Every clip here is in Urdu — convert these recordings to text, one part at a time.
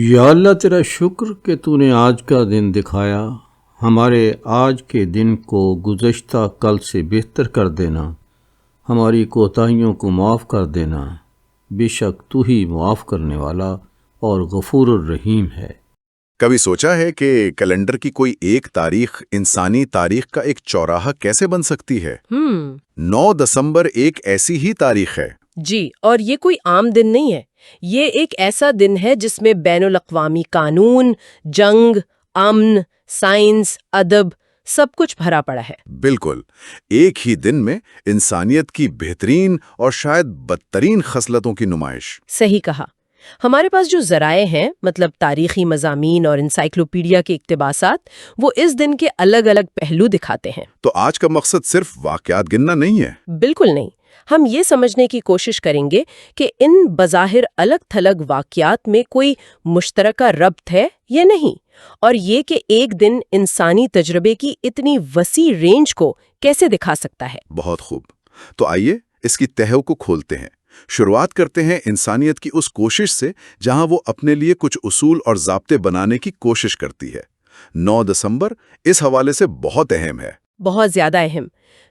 یا اللہ تیرا شکر کہ تو نے آج کا دن دکھایا، ہمارے آج کے دن کو گزشتہ کل سے بہتر کر دینا، ہماری کوتاہیوں کو معاف کر دینا، بے شک تو ہی معاف کرنے والا اور غفور الرحیم ہے۔ کبھی سوچا ہے کہ کیلنڈر کی کوئی ایک تاریخ انسانی تاریخ کا ایک چوراہا کیسے بن سکتی ہے؟ 9 دسمبر ایک ایسی ہی تاریخ ہے۔ جی، اور یہ کوئی عام دن نہیں ہے، یہ ایک ایسا دن ہے جس میں بین الاقوامی قانون، جنگ، امن، سائنس، ادب سب کچھ بھرا پڑا ہے۔ بالکل، ایک ہی دن میں انسانیت کی بہترین اور شاید بدترین خصلتوں کی نمائش۔ صحیح کہا۔ ہمارے پاس جو ذرائع ہیں، مطلب تاریخی مضامین اور انسائکلوپیڈیا کے اقتباسات، وہ اس دن کے الگ الگ پہلو دکھاتے ہیں۔ تو آج کا مقصد صرف واقعات گننا نہیں ہے۔ بالکل نہیں، ہم یہ سمجھنے کی کوشش کریں گے کہ ان بظاہر الگ تھلگ واقعات میں کوئی مشترکہ ربط ہے یا نہیں، اور یہ کہ ایک دن انسانی تجربے کی اتنی وسیع رینج کو کیسے دکھا سکتا ہے۔ بہت خوب، تو آئیے اس کی تہوں کو کھولتے ہیں۔ شروعات کرتے ہیں انسانیت کی اس کوشش سے جہاں وہ اپنے لیے کچھ اصول اور ضابطے بنانے کی کوشش کرتی ہے۔ 9 دسمبر اس حوالے سے بہت اہم ہے۔ بہت زیادہ اہم۔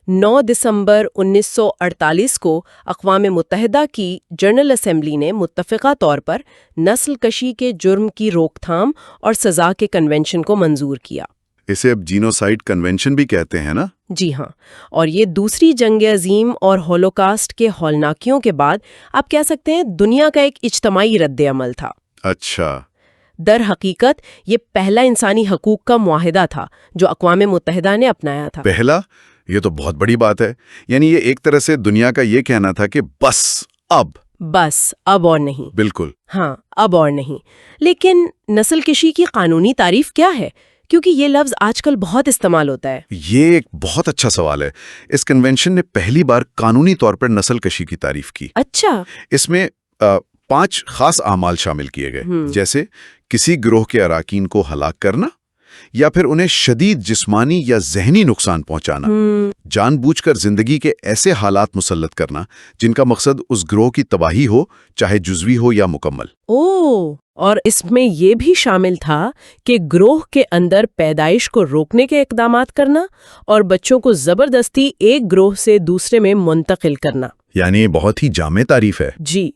9 دسمبر 1948 کو اقوام متحدہ کی جنرل اسمبلی نے متفقہ طور پر نسل کشی کے جرم کی روک تھام اور سزا کے کنونشن کو منظور کیا۔ اسے اب جینوسائیڈ کنونشن بھی کہتے ہیں نا؟ جی ہاں، اور یہ دوسری جنگ عظیم اور ہولوکاسٹ کے ہولناکیوں کے بعد آپ کہہ سکتے ہیں دنیا کا ایک اجتماعی رد عمل تھا۔ اچھا۔ در حقیقت یہ پہلا انسانی حقوق کا معاہدہ تھا جو اقوام متحدہ نے اپنایا تھا۔ پہلا؟ یہ تو بہت بڑی بات ہے۔ یعنی یہ ایک طرح سے دنیا کا یہ کہنا تھا کہ بس اب اور نہیں۔ بالکل۔ ہاں، اب اور نہیں۔ لیکن نسل کشی کی قانونی تعریف کیا ہے؟ کیونکہ یہ لفظ آج کل بہت استعمال ہوتا ہے۔ یہ ایک بہت اچھا سوال ہے۔ اس کنونشن نے پہلی بار قانونی طور پر نسل کشی کی تعریف کی۔ اچھا۔ اس میں 5 خاص اعمال شامل کیے گئے، جیسے کسی گروہ کے اراکین کو ہلاک کرنا، یا پھر انہیں شدید جسمانی یا ذہنی نقصان پہنچانا، جان بوجھ کر زندگی کے ایسے حالات مسلط کرنا جن کا مقصد اس گروہ کی تباہی ہو، چاہے جزوی ہو یا مکمل۔ اور اس میں یہ بھی شامل تھا کہ گروہ کے اندر پیدائش کو روکنے کے اقدامات کرنا اور بچوں کو زبردستی ایک گروہ سے دوسرے میں منتقل کرنا۔ یعنی بہت ہی جامع تعریف ہے۔ جی،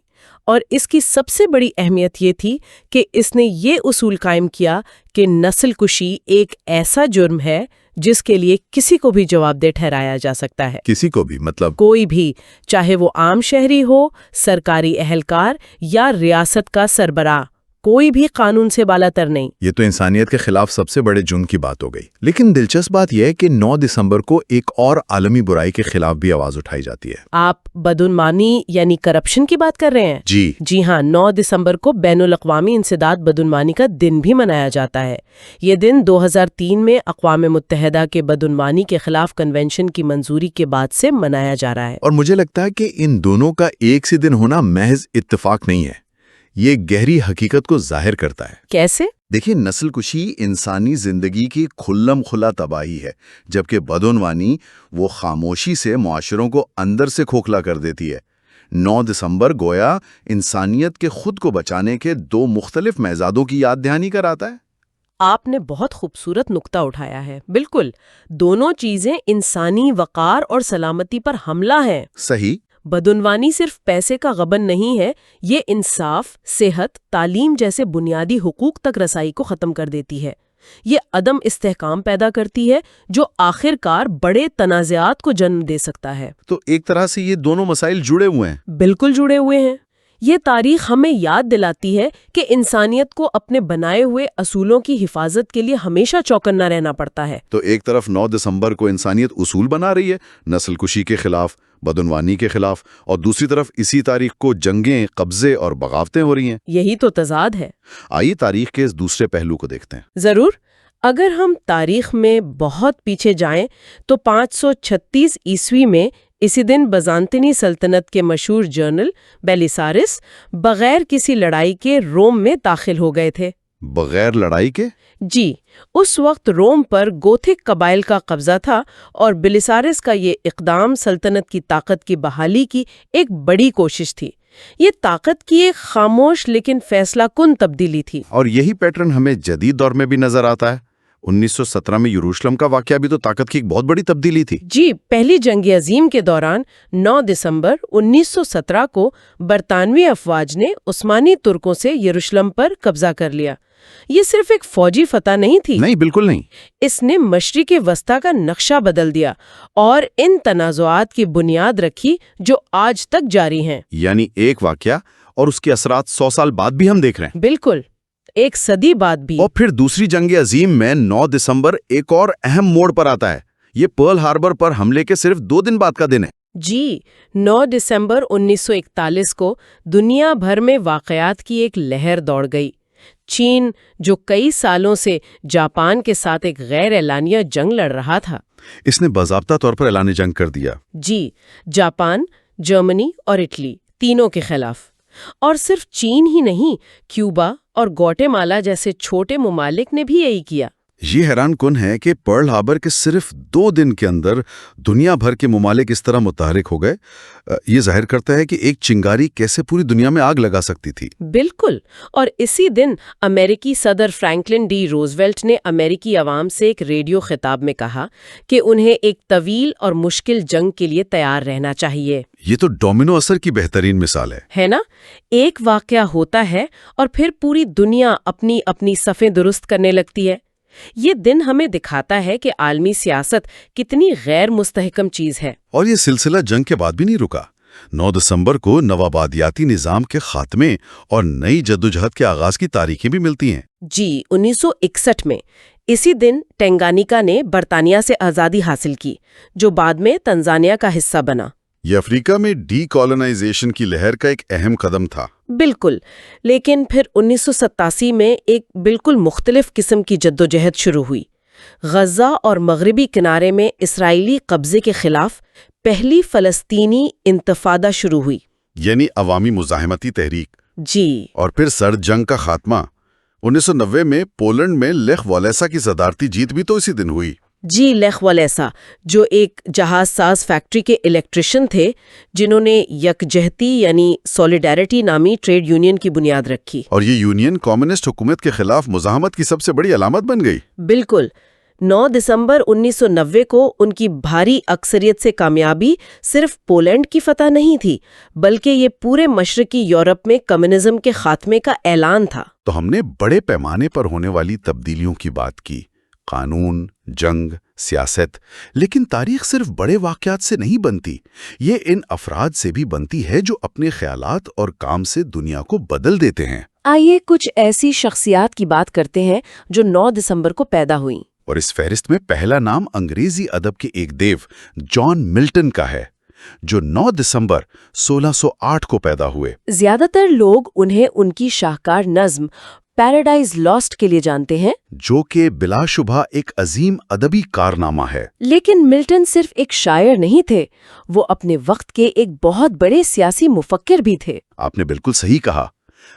اور اس کی سب سے بڑی اہمیت یہ تھی کہ اس نے یہ اصول قائم کیا کہ نسل کشی ایک ایسا جرم ہے جس کے لیے کسی کو بھی جواب دہ ٹھہرایا جا سکتا ہے۔ کسی کو بھی؟ مطلب کوئی بھی، چاہے وہ عام شہری ہو، سرکاری اہلکار یا ریاست کا سربراہ، کوئی بھی قانون سے بالاتر نہیں۔ یہ تو انسانیت کے خلاف سب سے بڑے جرم کی بات ہو گئی۔ لیکن دلچسپ بات یہ ہے کہ 9 دسمبر کو ایک اور عالمی برائی کے خلاف بھی آواز اٹھائی جاتی ہے۔ آپ بدعنوانی یعنی کرپشن کی بات کر رہے ہیں؟ جی ہاں، 9 دسمبر کو بین الاقوامی انسداد بدعنوانی کا دن بھی منایا جاتا ہے۔ یہ دن 2003 میں اقوام متحدہ کے بدعنوانی کے خلاف کنونشن کی منظوری کے بعد سے منایا جا رہا ہے۔ اور مجھے لگتا ہے کہ ان دونوں کا ایک سے دن ہونا محض اتفاق نہیں ہے، یہ گہری حقیقت کو ظاہر کرتا ہے۔ کیسے؟ دیکھیں، نسل کشی انسانی زندگی کی کھلم کھلا تباہی ہے، جبکہ بدعنوانی وہ خاموشی سے معاشروں کو اندر سے کھوکھلا کر دیتی ہے۔ 9 دسمبر گویا انسانیت کے خود کو بچانے کے 2 مختلف میزادوں کی یاد دہانی کراتا ہے۔ آپ نے بہت خوبصورت نقطہ اٹھایا ہے۔ بالکل، دونوں چیزیں انسانی وقار اور سلامتی پر حملہ ہیں۔ صحیح۔ بدعنوانی صرف پیسے کا غبن نہیں ہے، یہ انصاف، صحت، تعلیم جیسے بنیادی حقوق تک رسائی کو ختم کر دیتی ہے۔ یہ عدم استحکام پیدا کرتی ہے جو آخر کار بڑے تنازعات کو جنم دے سکتا ہے۔ تو ایک طرح سے یہ دونوں مسائل جڑے ہوئے ہیں۔ بالکل جڑے ہوئے ہیں۔ یہ تاریخ ہمیں یاد دلاتی ہے کہ انسانیت کو اپنے بنائے ہوئے اصولوں کی حفاظت کے لیے ہمیشہ چوکنا رہنا پڑتا ہے۔ تو ایک طرف 9 دسمبر کو انسانیت اصول بنا رہی ہے نسل کشی کے خلاف، بدعنوانی کے خلاف، اور دوسری طرف اسی تاریخ کو جنگیں، قبضے اور بغاوتیں ہو رہی ہیں۔ یہی تو تضاد ہے۔ آئیے تاریخ کے اس دوسرے پہلو کو دیکھتے ہیں۔ ضرور۔ اگر ہم تاریخ میں بہت پیچھے جائیں تو 536 عیسوی میں اسی دن بازنطینی سلطنت کے مشہور جنرل بیلیسارس بغیر کسی لڑائی کے روم میں داخل ہو گئے تھے۔ بغیر لڑائی کے؟ جی، اس وقت روم پر گوتھک قبائل کا قبضہ تھا اور بیلیسارس کا یہ اقدام سلطنت کی طاقت کی بحالی کی ایک بڑی کوشش تھی۔ یہ طاقت کی ایک خاموش لیکن فیصلہ کن تبدیلی تھی۔ اور یہی پیٹرن ہمیں جدید دور میں بھی نظر آتا ہے۔ 1917 میں یروشلم کا واقعہ بھی تو طاقت کی ایک بہت بڑی تبدیلی تھی۔ جی، پہلی جنگ عظیم کے دوران 9 دسمبر 1917 کو برطانوی افواج نے عثمانی ترکوں سے یروشلم پر قبضہ کر لیا۔ یہ صرف ایک فوجی فتح نہیں تھی، نہیں، بالکل نہیں۔ اس نے مشرق وسطیٰ کا نقشہ بدل دیا اور ان تنازعات کی بنیاد رکھی جو آج تک جاری ہیں۔ یعنی ایک واقعہ اور اس کے اثرات 100 سال بعد بھی ہم دیکھ رہے ہیں۔ بالکل، ایک صدی بعد بھی۔ اور پھر دوسری جنگ عظیم میں 9 دسمبر ایک اور اہم موڑ پر آتا ہے۔ یہ پرل ہاربر پر حملے کے صرف 2 دن بعد کا دن ہے۔ جی، 9 دسمبر 1941 کو دنیا بھر میں واقعات کی ایک لہر دوڑ گئی۔ چین، جو کئی سالوں سے جاپان کے ساتھ ایک غیر اعلانیہ جنگ لڑ رہا تھا، اس نے باضابطہ طور پر اعلان جنگ کر دیا۔ جی، جاپان، جرمنی اور اٹلی تینوں کے خلاف۔ اور صرف چین ہی نہیں، کیوبا اور گواٹے مالا جیسے چھوٹے ممالک نے بھی یہی کیا۔ یہ حیران کن ہے کہ پرل ہاربر کے صرف 2 دن کے اندر دنیا بھر کے ممالک اس طرح متحرک ہو گئے۔ یہ ظاہر کرتا ہے کہ ایک چنگاری کیسے پوری دنیا میں آگ لگا سکتی تھی۔ بالکل، اور اسی دن امریکی صدر فرینکلن ڈی روزویلٹ نے امریکی عوام سے ایک ریڈیو خطاب میں کہا کہ انہیں ایک طویل اور مشکل جنگ کے لیے تیار رہنا چاہیے۔ یہ تو ڈومینو اثر کی بہترین مثال ہے نا؟ ایک واقعہ ہوتا ہے اور پھر پوری دنیا اپنی اپنی صفیں درست کرنے لگتی ہے۔ یہ دن ہمیں دکھاتا ہے کہ عالمی سیاست کتنی غیر مستحکم چیز ہے۔ اور یہ سلسلہ جنگ کے بعد بھی نہیں رکا۔ 9 دسمبر کو نوآبادیاتی نظام کے خاتمے اور نئی جدوجہد کے آغاز کی تاریخیں بھی ملتی ہیں۔ جی، 1961 میں اسی دن ٹینگانیکا نے برطانیہ سے آزادی حاصل کی، جو بعد میں تنزانیہ کا حصہ بنا۔ یہ افریقہ میں ڈی کالونائزیشن کی لہر کا ایک اہم قدم تھا۔ بالکل، لیکن پھر 1987 میں ایک بالکل مختلف قسم کی جدوجہد شروع ہوئی۔ غزہ اور مغربی کنارے میں اسرائیلی قبضے کے خلاف پہلی فلسطینی انتفاضہ شروع ہوئی، یعنی عوامی مزاحمتی تحریک۔ جی، اور پھر سرد جنگ کا خاتمہ۔ 1990 میں پولینڈ میں لیخ والیسا کی صدارتی جیت بھی تو اسی دن ہوئی۔ جی، لیخ والیسا، جو ایک جہاز ساز فیکٹری کے الیکٹریشین تھے، جنہوں نے یکجہتی یعنی سولیڈیرٹی نامی ٹریڈ یونین کی بنیاد رکھی۔ اور یہ یونین کمیونسٹ حکومت کے خلاف مزاحمت کی سب سے بڑی علامت بن گئی۔ بالکل، 9 دسمبر 1990 کو ان کی بھاری اکثریت سے کامیابی صرف پولینڈ کی فتح نہیں تھی، بلکہ یہ پورے مشرقی یورپ میں کمیونزم کے خاتمے کا اعلان تھا۔ تو ہم نے بڑے پیمانے پر ہونے والی تبدیلیوں کی بات کی، قانون، جنگ، سیاست، لیکن تاریخ صرف بڑے واقعات سے نہیں بنتی، یہ ان افراد سے بھی بنتی ہے جو اپنے خیالات اور کام سے دنیا کو بدل دیتے ہیں۔ آئیے کچھ ایسی شخصیات کی بات کرتے ہیں جو 9 دسمبر کو پیدا ہوئیں۔ اور اس فہرست میں پہلا نام انگریزی ادب کے ایک دیو جان ملٹن کا ہے، جو 9 دسمبر 1608 کو پیدا ہوئے۔ زیادہ تر لوگ انہیں ان کی شاہکار نظم پیراڈائز لاسٹ کے لیے جانتے ہیں، جو کہ بلا شبہ ایک عظیم ادبی کارنامہ ہے۔ لیکن ملٹن صرف ایک شاعر نہیں تھے، وہ اپنے وقت کے ایک بہت بڑے سیاسی مفکر بھی تھے۔ آپ نے بالکل صحیح کہا،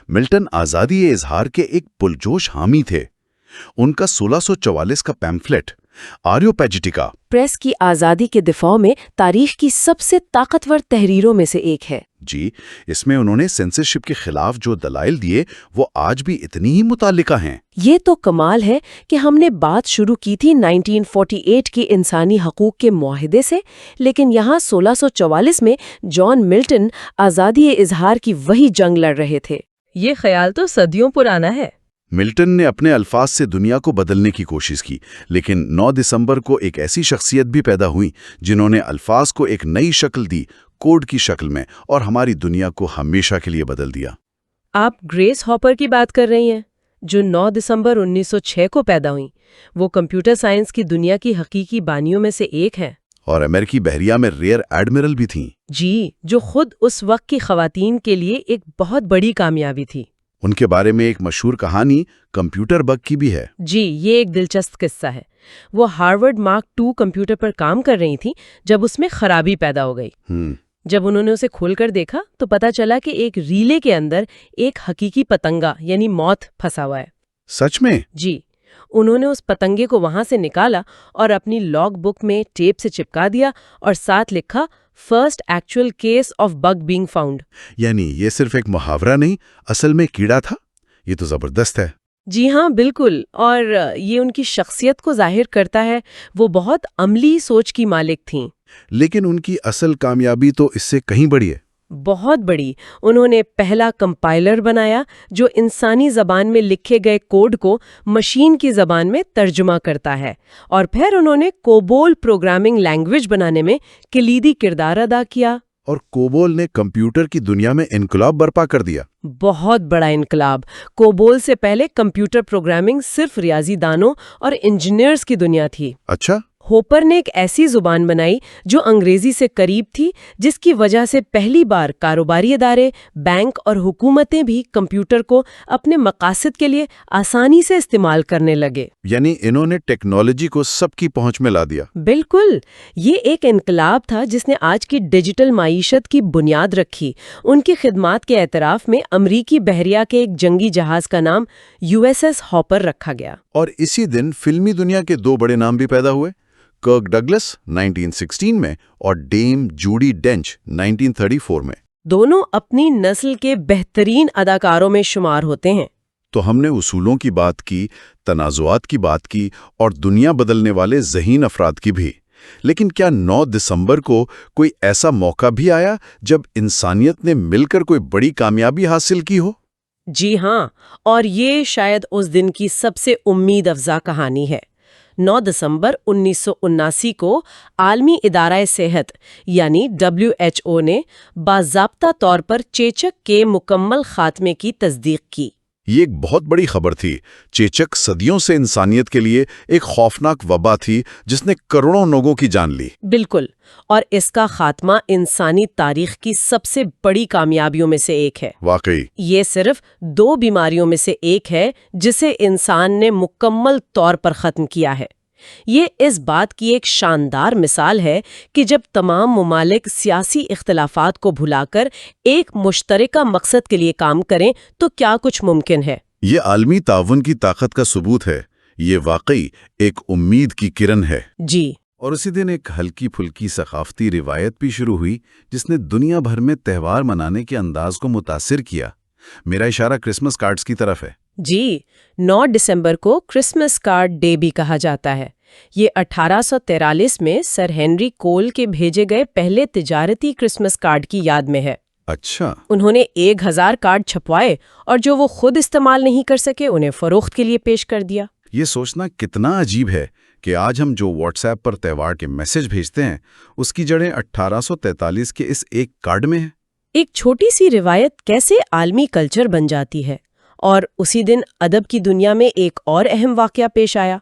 ملٹن آزادی اظہار کے ایک پرجوش حامی تھے۔ ان کا 1644 کا پیمفلٹ آریوپیجیٹیکا پریس کی آزادی کے دفاع میں تاریخ کی سب سے طاقتور تحریروں میں سے ایک ہے۔ جی، اس میں انہوں نے سینسرشپ کے خلاف جو دلائل دیے وہ آج بھی اتنی ہی متعلقہ ہیں۔ یہ تو کمال ہے کہ ہم نے بات شروع کی تھی 1948 کے انسانی حقوق کے معاہدے سے، لیکن یہاں 1644 میں جان ملٹن آزادی اظہار کی وہی جنگ لڑ رہے تھے۔ یہ خیال تو صدیوں پرانا ہے۔ ملٹن نے اپنے الفاظ سے دنیا کو بدلنے کی کوشش کی، لیکن 9 دسمبر کو ایک ایسی شخصیت بھی پیدا ہوئی جنہوں نے الفاظ کو ایک نئی شکل دی، کوڈ کی شکل میں، اور ہماری دنیا کو ہمیشہ کے لیے بدل دیا۔ آپ گریس ہاپر کی بات کر رہی ہیں، جو 9 دسمبر 1906 کو پیدا ہوئیں۔ وہ کمپیوٹر سائنس کی دنیا کی حقیقی بانیوں میں سے ایک ہیں، اور امریکی بحریہ میں ریئر ایڈمرل بھی تھیں۔ جی، جو خود اس وقت کی خواتین کے لیے ایک بہت بڑی کامیابی تھی۔ ان کے بارے میں ایک مشہور کہانی کمپیوٹر بگ کی بھی ہے۔ جی، یہ ایک دلچسپ قصہ ہے۔ وہ ہارورڈ مارک 2 کمپیوٹر پر کام کر رہی تھیں جب اس میں خرابی پیدا ہو گئی۔ جب انہوں نے اسے کھول کر دیکھا تو پتا چلا کہ ایک ریلے کے اندر ایک حقیقی پتنگا یعنی موت پھنسا ہوا ہے۔ سچ میں؟ جی، انہوں نے اس پتنگے کو وہاں سے نکالا اور اپنی لاگ بک میں ٹیپ سے چپکا دیا اور ساتھ لکھا first actual case of big bang found. یعنی یہ صرف ایک محاورہ نہیں، اصل میں کیڑا تھا. یہ تو زبردست ہے. جی ہاں بالکل، اور یہ ان کی شخصیت کو ظاہر کرتا ہے. وہ بہت عملی سوچ کی مالک تھیں. لیکن ان کی اصل کامیابی تو اس سے کہیں بڑی ہے. بہت بڑی. انہوں نے پہلا کمپائلر بنایا جو انسانی زبان میں لکھے گئے کوڈ کو مشین کی زبان میں ترجمہ کرتا ہے، اور پھر انہوں نے کوبول پروگرامنگ لینگویج بنانے میں کلیدی کردار ادا کیا. اور کوبول نے کمپیوٹر کی دنیا میں انقلاب برپا کر دیا. بہت بڑا انقلاب. کوبول سے پہلے کمپیوٹر پروگرامنگ صرف ریاضی دانوں اور انجینئرز کی دنیا تھی. اچھا. ہوپر نے ایک ایسی زبان بنائی جو انگریزی سے قریب تھی، جس کی وجہ سے پہلی بار کاروباری ادارے، بینک اور حکومتیں بھی کمپیوٹر کو اپنے مقاصد کے لیے آسانی سے استعمال کرنے لگے. یعنی انہوں نے ٹیکنالوجی کو سب کی پہنچ میں لا دیا. بالکل. یہ ایک انقلاب تھا جس نے آج کی ڈیجیٹل معیشت کی بنیاد رکھی. ان کی خدمات کے اعتراف میں امریکی بحریہ کے ایک جنگی جہاز کا نام USS ہاپر رکھا گیا. اور اسی دن فلمی دنیا کے دو بڑے نام بھی پیدا ہوئے، کرک ڈگلس 1916 میں اور ڈیم جوڈی ڈینچ 1934 میں. دونوں اپنی نسل کے بہترین اداکاروں میں شمار ہوتے ہیں. تو ہم نے اصولوں کی بات کی، تنازعات کی بات کی، اور دنیا بدلنے والے ذہین افراد کی بھی. لیکن کیا 9 دسمبر کو کوئی ایسا موقع بھی آیا جب انسانیت نے مل کر کوئی بڑی کامیابی حاصل کی ہو؟ جی ہاں، اور یہ شاید اس دن کی سب سے امید افزا کہانی ہے. 9 دسمبر 1979 کو عالمی ادارہ صحت یعنی WHO نے باضابطہ طور پر چیچک کے مکمل خاتمے کی تصدیق کی. یہ ایک بہت بڑی خبر تھی. چیچک صدیوں سے انسانیت کے لیے ایک خوفناک وبا تھی جس نے کروڑوں لوگوں کی جان لی. بالکل، اور اس کا خاتمہ انسانی تاریخ کی سب سے بڑی کامیابیوں میں سے ایک ہے. واقعی یہ صرف 2 بیماریوں میں سے ایک ہے جسے انسان نے مکمل طور پر ختم کیا ہے. یہ اس بات کی ایک شاندار مثال ہے کہ جب تمام ممالک سیاسی اختلافات کو بھلا کر ایک مشترکہ مقصد کے لیے کام کریں تو کیا کچھ ممکن ہے. یہ عالمی تعاون کی طاقت کا ثبوت ہے. یہ واقعی ایک امید کی کرن ہے. جی. اور اسی دن ایک ہلکی پھلکی ثقافتی روایت بھی شروع ہوئی جس نے دنیا بھر میں تہوار منانے کے انداز کو متاثر کیا. میرا اشارہ کرسمس کارڈز کی طرف ہے. جی، 9 دسمبر کو کرسمس کارڈ ڈے بھی کہا جاتا ہے. یہ 1843 میں سر ہنری کول کے بھیجے گئے پہلے تجارتی کرسمس کارڈ کی یاد میں ہے. اچھا. انہوں نے 1000 کارڈ چھپوائے اور جو وہ خود استعمال نہیں کر سکے انہیں فروخت کے لیے پیش کر دیا. یہ سوچنا کتنا عجیب ہے کہ آج ہم جو واٹس ایپ پر تہوار کے میسج بھیجتے ہیں اس کی جڑیں 1843 کے اس ایک کارڈ میں ہیں. ایک چھوٹی سی روایت کیسے عالمی کلچر بن جاتی ہے. اور اسی دن ادب کی دنیا میں ایک اور اہم واقعہ پیش آیا.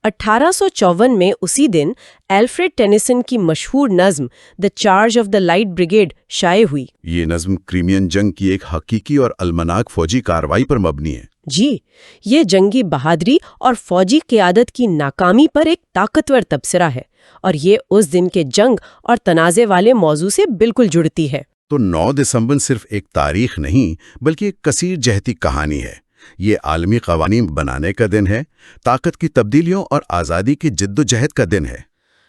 1854 میں اسی دن الفریڈ ٹینیسن کی مشہور نظم the charge of the light brigade شائع ہوئی. یہ نظم کریمین جنگ کی ایک حقیقی اور المناک فوجی کارروائی پر مبنی ہے. جی، یہ جنگی بہادری اور فوجی قیادت کی ناکامی پر ایک طاقتور تبصرہ ہے، اور یہ اس دن کے جنگ اور تنازع والے موضوع سے بالکل جڑتی ہے. تو 9 دسمبر صرف ایک تاریخ نہیں بلکہ ایک کثیر جہتی کہانی ہے. یہ عالمی قوانین بنانے کا دن ہے، طاقت کی تبدیلیوں اور آزادی کی جد و جہد کا دن ہے.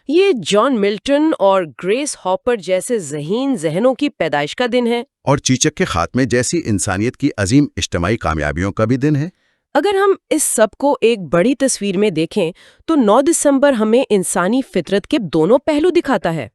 یہ جان ملٹن اور گریس ہاپر جیسے ذہین ذہنوں کی پیدائش کا دن ہے. اور چیچک کے خاتمے جیسی انسانیت کی عظیم اجتماعی کامیابیوں کا بھی دن ہے. اگر ہم اس سب کو ایک بڑی تصویر میں دیکھیں تو 9 دسمبر ہمیں انسانی فطرت کے دونوں پہلو دکھاتا ہے.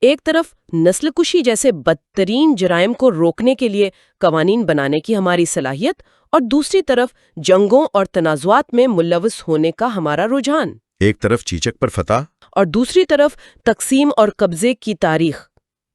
ایک طرف نسل کشی جیسے بدترین جرائم کو روکنے کے لیے قوانین بنانے کی ہماری صلاحیت، اور دوسری طرف جنگوں اور تنازعات میں ملوث ہونے کا ہمارا رجحان. ایک طرف چیچک پر فتح اور دوسری طرف تقسیم اور قبضے کی تاریخ.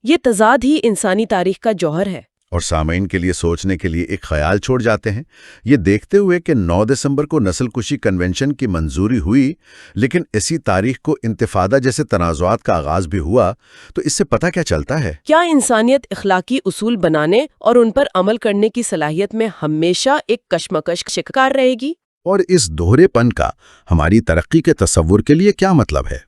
یہ تضاد ہی انسانی تاریخ کا جوہر ہے. اور سامعین کے لیے سوچنے کے لیے ایک خیال چھوڑ جاتے ہیں. یہ دیکھتے ہوئے کہ 9 دسمبر کو نسل کشی کنونشن کی منظوری ہوئی، لیکن اسی تاریخ کو انتفاضہ جیسے تنازعات کا آغاز بھی ہوا، تو اس سے پتہ کیا چلتا ہے؟ کیا انسانیت اخلاقی اصول بنانے اور ان پر عمل کرنے کی صلاحیت میں ہمیشہ ایک کشمکش شکار رہے گی؟ اور اس دوہرے پن کا ہماری ترقی کے تصور کے لیے کیا مطلب ہے؟